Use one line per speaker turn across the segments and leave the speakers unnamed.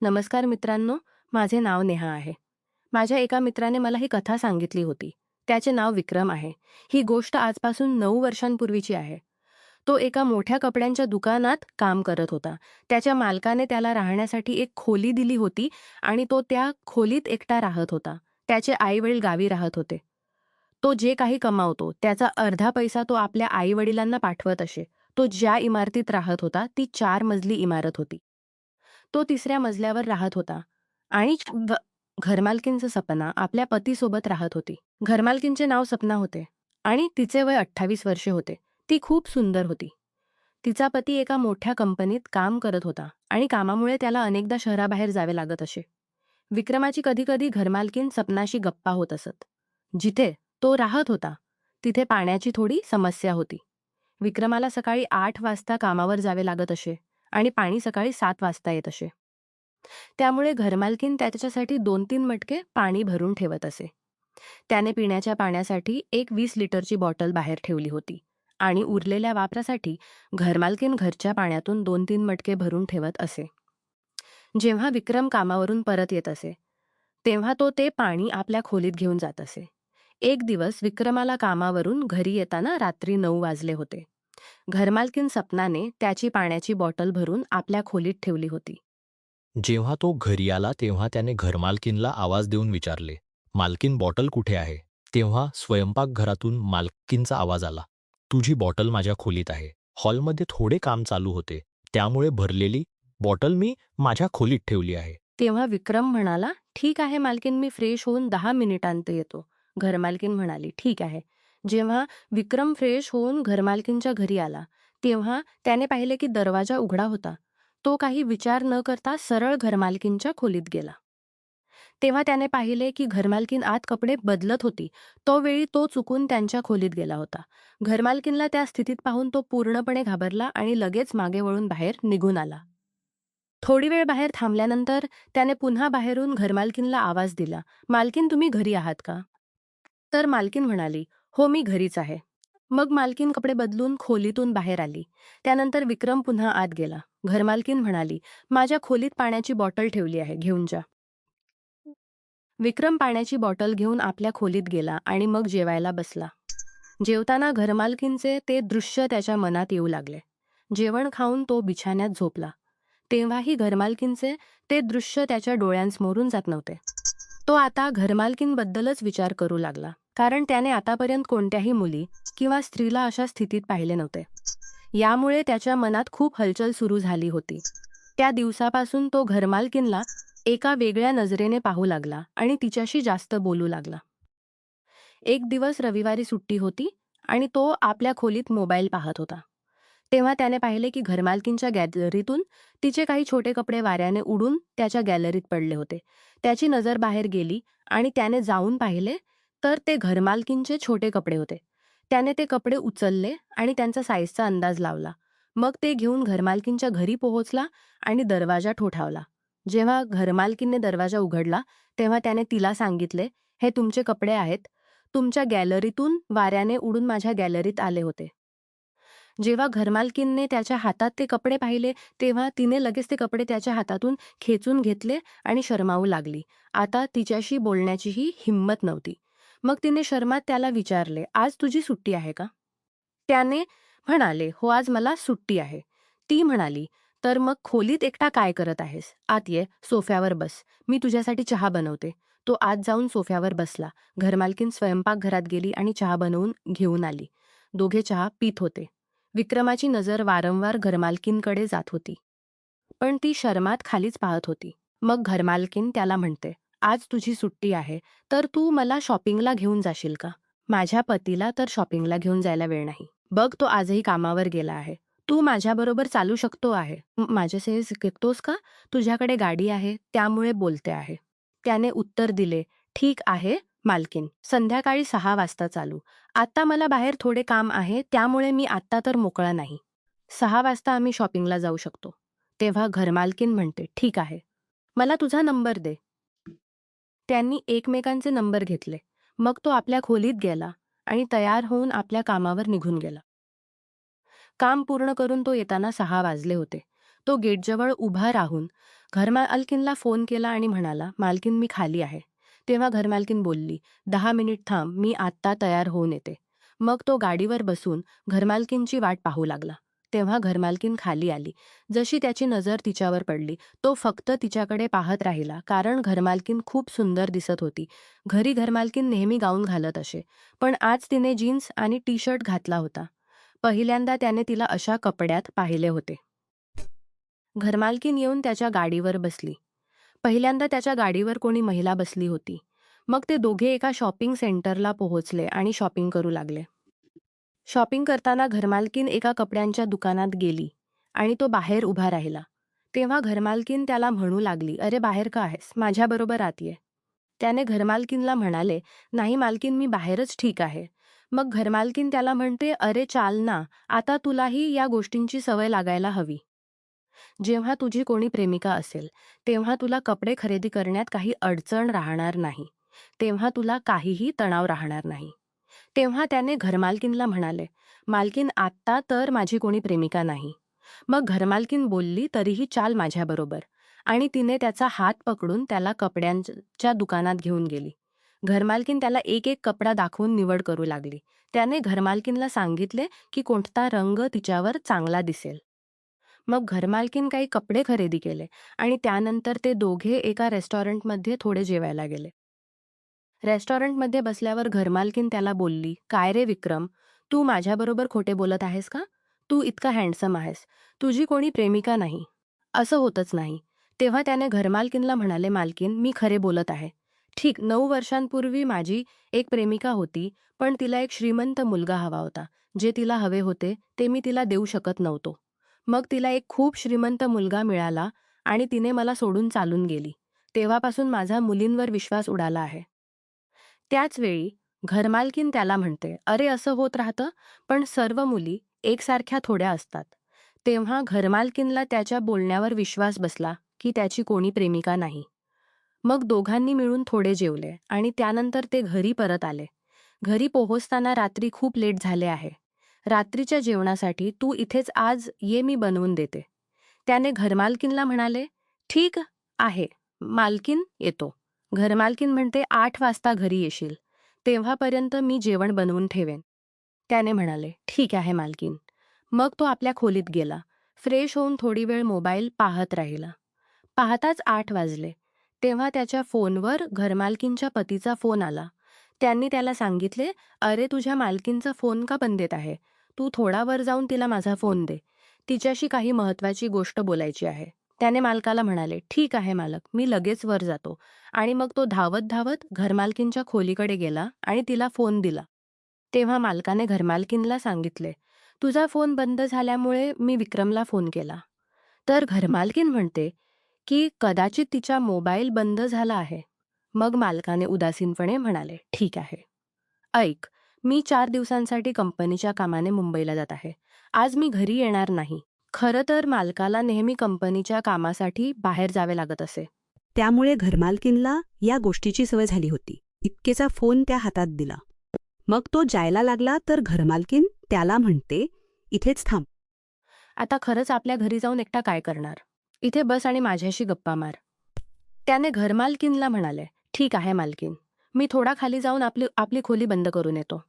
नमस्कार मित्रांनो, माझे नाव नेहा आहे. माझ्या एका मित्राने मला ही कथा सांगितली होती. त्याचे नाव विक्रम आहे. ही गोष्ट आजपासून 9 वर्षांपूर्वीची आहे. तो एका मोठ्या कपड्यांच्या दुकानात काम करत होता. त्याच्या मालकाने त्याला राहण्यासाठी एक खोली दिली होती आणि तो त्या खोलीत एकटा राहत होता. त्याचे आई-वडील गावी राहत होते. तो जे काही कमावतो त्याचा अर्धा पैसा तो आपल्या आई-वडिलांना पाठवत असे. तो ज्या इमारतीत राहत होता ती 4 मजली इमारत होती. तो 3ऱ्या मजल्यावर राहत होता आणि घरमालकींचं सपना आपल्या पतीसोबत राहत होती. घरमालकींचे नाव सपना होते आणि तिचे वय 28 वर्षे होते. ती खूप सुंदर होती. तिचा पती एका मोठ्या कंपनीत काम करत होता आणि कामामुळे त्याला अनेकदा शहराबाहेर जावे लागत असे. विक्रमाची कधीकधी घरमालकीन सपनाशी गप्पा होत असत. जिथे तो राहत होता तिथे पाण्याची थोडी समस्या होती. विक्रमाला सकाळी 8 वाजता कामावर जावे लागत असे आणि पाणी सकाळी 7 वाजता येत असे. त्यामुळे घरमालकीन त्याच्यासाठी 2-3 मटके पाणी भरून ठेवत असे. त्याने पिण्याच्या पाण्यासाठी एक 20 लिटरची बॉटल बाहेर ठेवली होती आणि उरलेल्या वापरासाठी घरमालकीन घरच्या पाण्यातून 2-3 मटके भरून ठेवत असे. जेव्हा विक्रम कामावरून परत येत असे, तेव्हा तो ते पाणी आपल्या खोलीत घेऊन जात असे. एक दिवस विक्रमाला कामावरून घरी येताना रात्री 9 वाजले होते. घरमालकीन सपनाने त्याची पाण्याची बॉटल भरून आपल्या खोलीत ठेवली होती.
जेव्हा तो घरी आला तेव्हा त्याने घरमालकीनला आवाज देऊन विचारले, "मालकीन बॉटल कुठे आहे?" तेव्हा स्वयंपाकघरातून मालकीनचा आवाज आला, "तुझी बॉटल माझ्या खोलीत आहे. हॉलमध्ये थोडे काम चालू होते, त्यामुळे भरलेली बॉटल मी माझ्या खोलीत ठेवली आहे."
तेव्हा विक्रम म्हणाला, "ठीक आहे मालकीन, मी फ्रेश होऊन 10 मिनिटांत येतो." घरमालकीन म्हणाली, "ठीक आहे." जेव्हा विक्रम फ्रेश होऊन घरमालकीनच्या घरी आला, तेव्हा त्याने पाहिले की दरवाजा उघडा होता. तो काही विचार न करता सरळ घरमालकीनच्या खोलीत गेला. तेव्हा त्याने पाहिले की घरमालकीन आत कपडे बदलत होती. तो वेळी तो चुकून त्यांच्या खोलीत गेला होता. घरमालकीनला त्या स्थितीत पाहून तो पूर्णपणे घाबरला आणि लगेच मागे वळून बाहेर निघून आला. थोडी वेळ बाहेर थांबल्यानंतर त्याने पुन्हा बाहेरून घरमालकीनला आवाज दिला, "मालकीन, तुम्ही घरी आहात का?" तर मालकीन म्हणाली, "हो, मी घरीच आहे." मग मालकीन कपडे बदलून खोलीतून बाहेर आली. त्यानंतर विक्रम पुन्हा आत गेला. घरमालकीन म्हणाली, "माझ्या खोलीत पाण्याची बॉटल ठेवली आहे, घेऊन जा." विक्रम पाण्याची बॉटल घेऊन आपल्या खोलीत गेला आणि मग जेवायला बसला. जेवताना घरमालकींचे ते दृश्य त्याच्या मनात येऊ लागले. जेवण खाऊन तो बिछान्यात झोपला. तेव्हाही घरमालकींचे ते दृश्य त्याच्या डोळ्यांसमोरून जात नव्हते. तो आता घरमालकींबद्दलच विचार करू लागला, कारण त्याने आतापर्यंत कोणत्याही मुली किंवा स्त्रीला अशा स्थितीत पाहिले नव्हते. यामुळे त्याच्या मनात खूप हलचल सुरू झाली होती. त्या दिवसापासून तो घरमालकीनला एका वेगळ्या नजरेने पाहू लागला आणि तिच्याशी जास्त बोलू लागला. एक दिवस रविवारी सुट्टी होती आणि तो आपल्या खोलीत मोबाईल पाहत होता. तेव्हा त्याने पाहिले की घरमालकींच्या गॅलरीतून तिचे काही छोटे कपडे वाऱ्याने उडून त्याच्या गॅलरीत पडले होते. त्याची नजर बाहेर गेली आणि त्याने जाऊन पाहिले तर ते घरमालकींचे छोटे कपडे होते. त्याने ते कपडे उचलले आणि त्यांचा साईजचा अंदाज लावला. मग ते घेऊन घरमालकींच्या घरी पोहोचला आणि दरवाजा ठोठावला. जेव्हा घरमालकींनी दरवाजा उघडला तेव्हा त्याने तिला सांगितले, "हे तुमचे कपडे आहेत. तुमच्या गॅलरीतून वाऱ्याने उडून माझ्या गॅलरीत आले होते." जेव्हा घरमालकीनने त्याच्या हातात ते कपडे पाहिले तेव्हा तिने लगेच ते कपडे त्याच्या हातातून खेचून घेतले आणि शरमावू लागली. आता तिच्याशी बोलण्याचीही हिंमत नव्हती. मग तिने शर्मात त्याला विचारले, "आज तुझी सुट्टी आहे का?" त्याने म्हणाले, "हो, आज मला सुट्टी आहे." ती म्हणाली, "तर मग खोलीत एकटा काय करत आहेस? आत ये, सोफ्यावर बस. मी तुझ्यासाठी चहा बनवते." तो आत जाऊन सोफ्यावर बसला. घरमालकीन स्वयंपाकघरात गेली आणि चहा बनवून घेऊन आली. दोघे चहा पीत होते. विक्रमाची नजर वारंवार घरमालकींकडे जात होती. पण ती शर्मात खालीच पाहत होती. मग घरमालकीन त्याला म्हणते, "आज तुझी सुट्टी आहे, तर तू मला शॉपिंगला घेऊन जाशील का?" "माझ्या पतीला तर शॉपिंगला घेऊन जायला वेळ नाही. बघ, तो आजही कामावर गेला आहे. तू माझ्याबरोबर चालू शकतो आहे. माझ्यासह शिकतोस का? तुझ्याकडे गाडी आहे, त्यामुळे बोलते आहे." त्याने उत्तर दिले, "ठीक आहे, मालकीन. संध्याकाळी 6 वाजता चालू. आता मला बाहेर थोडे काम आहे, त्यामुळे मी आत्ता तर मोकळा नाही. 6 वाजता आम्ही शॉपिंगला जाऊ शकतो." तेव्हा घरमालकीन म्हणते, "ठीक आहे. मला तुझा नंबर दे." त्यांनी एकमेकांचे नंबर घेतले. मग तो आपल्या खोलीत गेला आणि तयार होऊन आपल्या कामावर निघून गेला. काम पूर्ण करून तो येताना 6 वाजले होते. तो गेटजवळ उभा राहून घरमालकीनला फोन केला आणि म्हणाला, "मालकीन, मी खाली आहे." तेव्हा घरमालकीन बोलली, "10 मिनिट थांब, मी आत्ता तयार होऊन येते." मग तो गाडीवर बसून घरमालकीनची वाट पाहू लागला. तेव्हा घरमालकीन खाली आली. जशी त्याची नजर तिच्यावर पडली, तो फक्त तिच्याकडे पाहत राहिला, कारण घरमालकीन खूप सुंदर दिसत होती. घरी घरमालकीन नेहमी गाऊन घालत असे, पण आज तिने जीन्स आणि टी-शर्ट घातला होता. पहिल्यांदा त्याने तिला अशा कपड्यात पाहिले होते. घरमालकीन येऊन त्याच्या गाडीवर बसली. पहिल्यांदा त्याच्या गाडीवर कोणी महिला बसली होती. मग ते दोघे एका शॉपिंग सेंटरला पोहोचले आणि शॉपिंग करू लागले. शॉपिंग करताना घरमालकीन एका कपड्यांच्या दुकानात गेली आणि तो बाहेर उभा राहिला. तेव्हा घरमालकीन त्याला म्हणू लागली, "अरे, बाहेर का आहेस? माझ्याबरोबर आत ये." त्याने घरमालकीनला म्हणाले, "नाही मालकीन, मी बाहेरच ठीक आहे." मग घरमालकीन त्याला म्हणते, "अरे चाल ना, आता तुलाही या गोष्टींची सवय लागायला हवी. जेव्हा तुझी कोणी प्रेमिका असेल, तेव्हा तुला कपडे खरेदी करण्यात काही अडचण राहणार नाही. तेव्हा तुला काहीही तणाव राहणार नाही." तेव्हा त्याने घरमालकीनला म्हणाले, "मालकीन, आत्ता तर माझी कोणी प्रेमिका नाही." मग घरमालकीन बोलली, "तरीही चाल माझ्याबरोबर." आणि तिने त्याचा हात पकडून त्याला कपड्यांच्या दुकानात घेऊन गेली. घरमालकीन त्याला एक एक कपडा दाखवून निवड करू लागली. त्याने घरमालकीनला सांगितले की कोणता रंग तिच्यावर चांगला दिसेल. मग घरमालकीन काही कपडे खरेदी केले आणि त्यानंतर ते दोघे एका रेस्टॉरंटमध्ये थोडे जेवायला गेले. रेस्टॉरंटमध्ये बसल्यावर घरमालकीन त्याला बोलली, "काय रे विक्रम, तू माझ्याबरोबर खोटे बोलत आहेस का? तू इतका हँडसम आहेस. तुझी कोणी प्रेमिका नाही." "असं होतच नाही." तेव्हा त्याने घरमालकीनला म्हणाले, "मालकीन, मी खरे बोलत आहे. ठीक, 9 वर्षांपूर्वी माझी एक प्रेमिका होती, पण तिला एक श्रीमंत मुलगा हवा होता. जे तिला हवे होते ते मी तिला देऊ शकत नव्हतो. मग तिला एक खूप श्रीमंत मुलगा मिळाला आणि तिने मला सोडून चालून गेली. तेव्हापासून माझा मुलींवर विश्वास उडाला आहे." त्याच वेळी घरमालकीन त्याला म्हणते, "अरे, असं होत राहतं, पण सर्व मुली एकसारख्या थोड्या असतात." तेव्हा घरमालकीनला त्याच्या बोलण्यावर विश्वास बसला की त्याची कोणी प्रेमिका नाही. मग दोघांनी मिळून थोडे जेवले आणि त्यानंतर ते घरी परत आले. घरी पोहोचताना रात्री खूप लेट झाले आहे. "रात्रीच्या जेवणासाठी तू इथेच आज ये, मी बनवून देते." त्याने घरमालकीनला म्हणाले, "ठीक आहे मालकीन, येतो." घरमालकीन म्हणते, "8 वाजता घरी येशील. तेव्हापर्यंत मी जेवण बनवून ठेवेन." त्याने म्हणाले, "ठीक आहे मालकीन." मग तो आपल्या खोलीत गेला. फ्रेश होऊन थोडी वेळ मोबाईल पाहत राहिला. पाहताच 8 वाजले. तेव्हा त्याच्या फोनवर घरमालकीनच्या पतीचा फोन आला. त्यांनी त्याला सांगितले, "अरे, तुझ्या मालकीनचा फोन का बंद येत आहे? तू थोडा वर जाऊन तिला माझा फोन दे. तिच्याशी काही महत्त्वाची गोष्ट बोलायची आहे." त्याने मालकाला म्हणाले, "ठीक आहे मालक, मी लगेच वर जातो." आणि मग तो धावत धावत घरमालकीनच्या खोलीकडे गेला आणि तिला फोन दिला. तेव्हा मालकाने घरमालकीनला सांगितले, "तुझा फोन बंद झाल्यामुळे मी विक्रमला फोन केला." तर घरमालकीन म्हणते की कदाचित तिचा मोबाईल बंद झाला आहे. मग मालकाने उदासीनपणे म्हणाले, "ठीक आहे. ऐक, मी 4 दिवसांसाठी कंपनीच्या कामाने मुंबईला जात आहे. आज मी घरी येणार नाही." खरं तर मालकाला नेहमी कंपनीच्या कामासाठी बाहेर जावे लागत असे.
त्यामुळे घरमालकीनला या गोष्टीची सवय झाली होती. इतकेचा फोन त्या हातात दिला. मग तो जायला लागला तर घरमालकीन त्याला म्हणते, "इथेच थांब."
आता खरंच आपल्या घरी जाऊन एकटा काय करणार? इथे बस आणि माझ्याशी गप्पा मार." त्याने घरमालकीनला म्हणाले, "ठीक आहे मालकीन, मी थोडा खाली जाऊन आपली आपली खोली बंद करून येतो."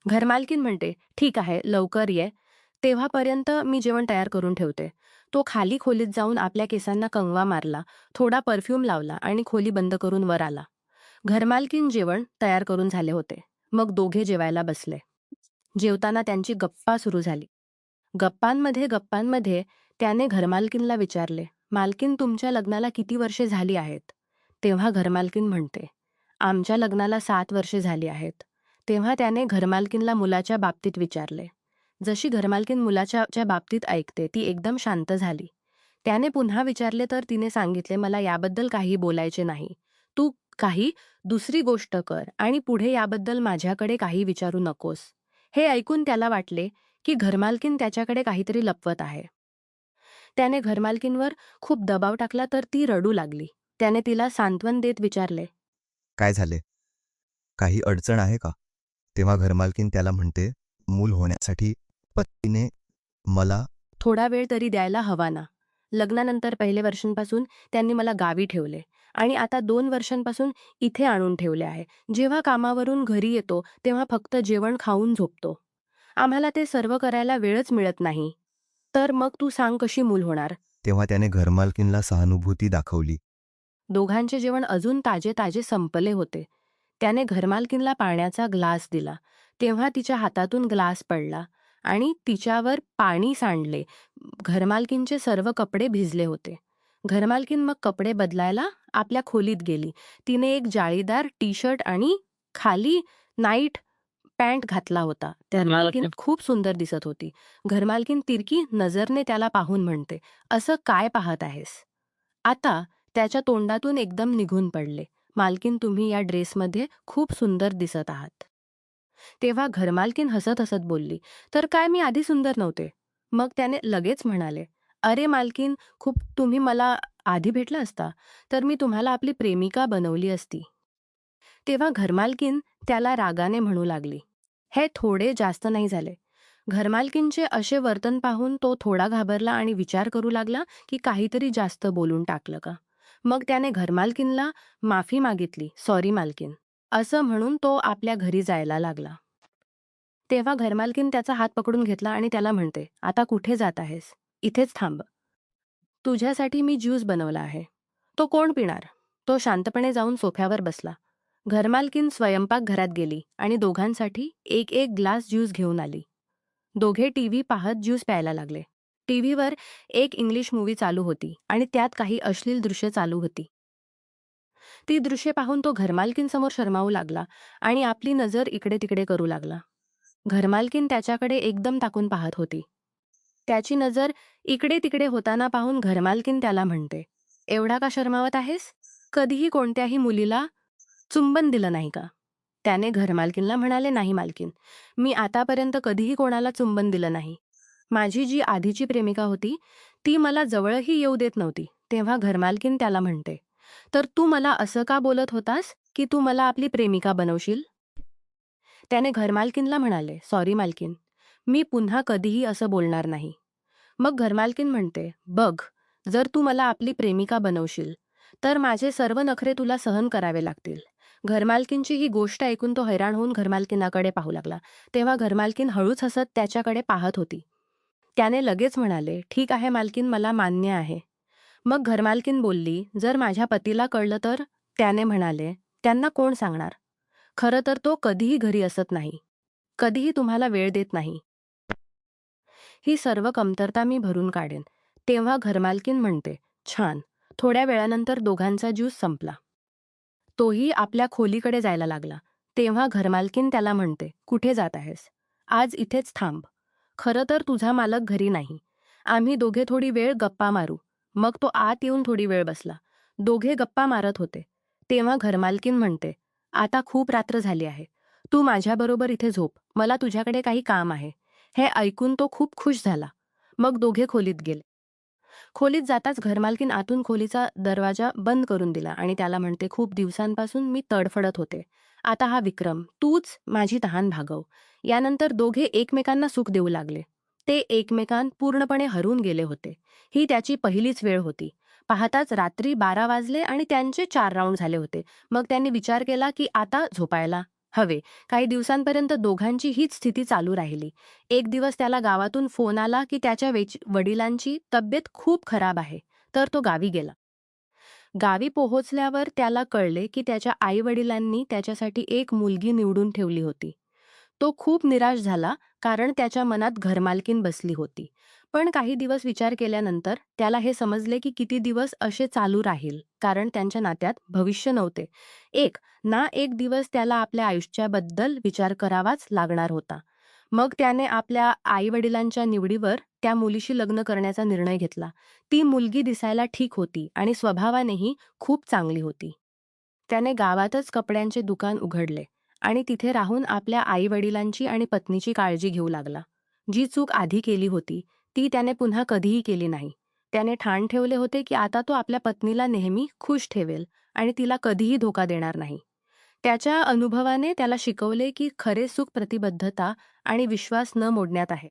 घरमालकीन म्हणते, "ठीक आहे, लवकर ये. तेव्हापर्यंत मी जेवण तयार करून ठेवते." तो खाली खोलीत जाऊन आपल्या केसांना कंगवा मारला, थोडा परफ्यूम लावला आणि खोली बंद करून वर आला. घरमालकीन जेवण तयार करून झाले होते. मग दोघे जेवायला बसले. जेवताना त्यांची गप्पा सुरू झाली. गप्पांमध्ये त्याने घरमालकीनला विचारले, "मालकीन, तुमच्या लग्नाला किती वर्षे झाली आहेत?" तेव्हा घरमालकीन म्हणते, "आमच्या लग्नाला 7 वर्षे झाली आहेत." तेव्हा त्याने घरमालकीनला मुलाच्या बाबतीत विचारले. जशी घरमालकीन मुलाच्या बाबतीत ऐकते ती एकदम शांत झाली. त्याने पुन्हा विचारले तर तिने सांगितले, "मला याबद्दल काही बोलायचे नाही. तू काही दुसरी गोष्ट कर आणि पुढे याबद्दल माझ्याकडे काही विचारू नकोस." हे ऐकून त्याला वाटले की घरमालकीन त्याच्याकडे काहीतरी लपवत आहे. त्याने घरमालकीनवर खूप दबाव टाकला तर ती रडू लागली. त्याने तिला सांत्वन देत विचारले,
काय झाले? काही अडचण आहे का? तेव्हा घरमालकीन त्याला म्हणते, मूल होण्यासाठी पतीने मला
"थोडा वेळ तरी द्यायला हवा ना. लग्नानंतर पहिले वर्षांपासून त्यांनी मला गावी ठेवले आणि आता 2 वर्षांपासून इथे आणून ठेवले आहे. जेव्हा कामावरून घरी येतो तेव्हा फक्त जेवण खाऊन झोपतो. आम्हाला ते सर्व करायला वेळच मिळत नाही. तर मग तू सांग कशी मूल होणार?
तेव्हा त्याने घरमालकीणला सहानुभूती दाखवली.
दोघांचे जेवण अजून ताजे ताजे संपले होते. त्याने घरमालकीणला पाण्याचा ग्लास दिला. तेव्हा तिच्या हातातून ग्लास पडला आणि तिच्यावर पाणी सांडले. घरमालकीणचे सर्व कपडे भिजले होते. घरमालकीण मग कपडे बदलायला आपल्या खोलीत गेली. तिने एक जाळीदार टी शर्ट आणि खाली नाईट पॅन्ट घातला होता. घरमालकीण खूप सुंदर दिसत होती. घरमालकीण तिरकी नजरने त्याला पाहून म्हणते, "असं काय पाहत आहेस?" आता त्याच्या तोंडातून एकदम निघून पडले, "मालकीण, तुम्ही या ड्रेसमध्ये खूप सुंदर दिसत आहात." तेव्हा घरमालकीण हसत हसत बोलली, "तर काय मी आधी सुंदर नव्हते?" मग त्याने लगेच म्हणाले, "अरे मालकीण, तुम्ही मला आधी भेटला असता तर मी तुम्हाला आपली प्रेमिका बनवली असती." तेव्हा घरमालकीण त्याला रागाने म्हणू लागली. हे थोडे जास्त नाही झाले. घरमालकीणचे असे वर्तन पाहून तो थोडा घाबरला आणि विचार करू लागला की काहीतरी जास्त बोलून टाकलं का. मग त्याने घरमालकीणला माफी मागितली, "सॉरी मालकीण." असं म्हणून तो आपल्या घरी जायला लागला. तेव्हा घरमालकीण त्याचा हात पकडून घेतला आणि त्याला म्हणते, "आता कुठे जात आहेस? इथेच थांब. तुझ्यासाठी मी ज्यूस बनवला आहे." "तो कोण पिणार?" तो शांतपणे जाऊन सोफ्यावर बसला. घरमालकीण स्वयंपाकघरात गेली आणि दोघांसाठी एक एक ग्लास ज्यूस घेऊन आली. दोघे टीव्ही पाहत ज्यूस प्यायला लागले. टीव्हीवर एक इंग्लिश मूव्ही चालू होती आणि त्यात काही अश्लील दृश्य चालू होती. ती दृश्ये पाहून तो घरमालकीणसमोर शरमावू लागला आणि आपली नजर इकडे तिकडे करू लागला. घरमालकीण त्याच्याकडे एकदम ताकून पाहत होती. त्याची नजर इकडे तिकडे होताना पाहून घरमालकीण त्याला म्हणते, "एवढा का शरमावत आहेस? कधीही कोणत्याही मुलीला चुंबन दिलं नाही का?" त्याने घरमालकीणला म्हणाले, "नाही मालकीण, मी आतापर्यंत कधीही कोणाला चुंबन दिलं नाही. माझी जी आधीची प्रेमिका होती ती मला जवळही येऊ देत नव्हती." तेव्हा घरमालकीण त्याला म्हणते, "तर तू मला असं का बोलत होतास की तू मला आपली प्रेमिका बनवशील?" त्याने घरमालकीणला म्हणाले, "सॉरी मालकीण, मी पुन्हा कधीही असं बोलणार नाही." मग घरमालकीण म्हणते, "बघ, जर तू मला आपली प्रेमिका बनवशील तर माझे सर्व नखरे तुला सहन करावे लागतील." घरमालकीणची ही गोष्ट ऐकून तो हैराण होऊन घरमालकीणाकडे पाहू लागला. तेव्हा घरमालकीण हळूच हसत त्याच्याकडे पाहत होती. त्याने लगेच म्हणाले, "ठीक आहे मालकीण, मला मान्य आहे." मग घरमालकीण बोलली, "जर माझ्या पतीला कळलं तर?" त्याने म्हणाले, "त्यांना कोण सांगणार? खरं तर तो कधीही घरी असत नाही. कधीही तुम्हाला वेळ देत नाही. ही सर्व कमतरता मी भरून काढेन." तेव्हा घरमालकीण म्हणते, "छान." थोड्या वेळानंतर दोघांचा ज्यूस संपला. तोही आपल्या खोलीकडे जायला लागला. तेव्हा घरमालकीण त्याला म्हणते, "कुठे जात आहेस? आज इथेच थांब. खरं तर तुझा मालक घरी नाही. आम्ही दोघे थोडी वेळ गप्पा मारू." मग तो आत येऊन थोडी वेळ बसला. दोघे गप्पा मारत होते. तेव्हा घरमालकीण म्हणते, "आता खूप रात्र झाली आहे. तू माझ्याबरोबर इथे झोप. मला तुझ्याकडे काही काम आहे." हे ऐकून तो खूप खुश झाला. मग दोघे खोलीत गेले. खोलीत जाताच घरमालकीण आतून खोलीचा दरवाजा बंद करून दिला आणि त्याला म्हणते, "खूप दिवसांपासून मी तडफडत होते. आता हा विक्रम, तूच माझी तहान भागव." यानंतर दोघे एकमेकांना सुख देऊ लागले. ते एकमेकांत पूर्णपणे हरून गेले होते. ही त्याची पहिलीच वेळ होती. पाहताच रात्री 12 वाजले आणि त्यांचे 4 राऊंड झाले होते. मग त्यांनी विचार केला की आता झोपायला हवे. काही दिवसांपर्यंत दोघांची हीच स्थिती चालू राहिली. एक दिवस त्याला गावातून फोन आला की त्याच्या वडिलांची तब्येत खूप खराब आहे. तर तो गावी गेला. गावी पोहोचल्यावर त्याला कळले की त्याच्या आई-वडिलांनी त्याच्यासाठी एक मुलगी निवडून ठेवली होती. तो खूप निराश झाला कारण त्याच्या मनात घरमालकीण बसली होती. पण काही दिवस विचार केल्यानंतर त्याला हे समजले की किती दिवस असे चालू राहील, कारण त्यांच्या नात्यात भविष्य नव्हते. एक दिवस त्याला आपल्या आयुष्याबद्दल विचार करावाच लागणार होता. मग त्याने आपल्या आई-वडिलांच्या निवडीवर त्या मुलीशी लग्न करण्याचा निर्णय घेतला. ती मुलगी दिसायला ठीक होती आणि स्वभावानेही खूप चांगली होती. त्याने गावातच कपड्यांचे दुकान उघडले आणि तिथे राहून आपल्या आई-वडिलांची आणि पत्नीची काळजी घेऊ लागला. जी चूक आधी केली होती, ती त्याने पुन्हा कधीही केली नाही. त्याने ठाण ठेवले होते की आता तो आपल्या पत्नीला नेहमी खुश ठेवेल आणि तिला कधीही धोका देणार नाही. त्याच्या अनुभवाने त्याला शिकवले की खरे सुख प्रतिबद्धता आणि विश्वास न मोडण्यात आहे.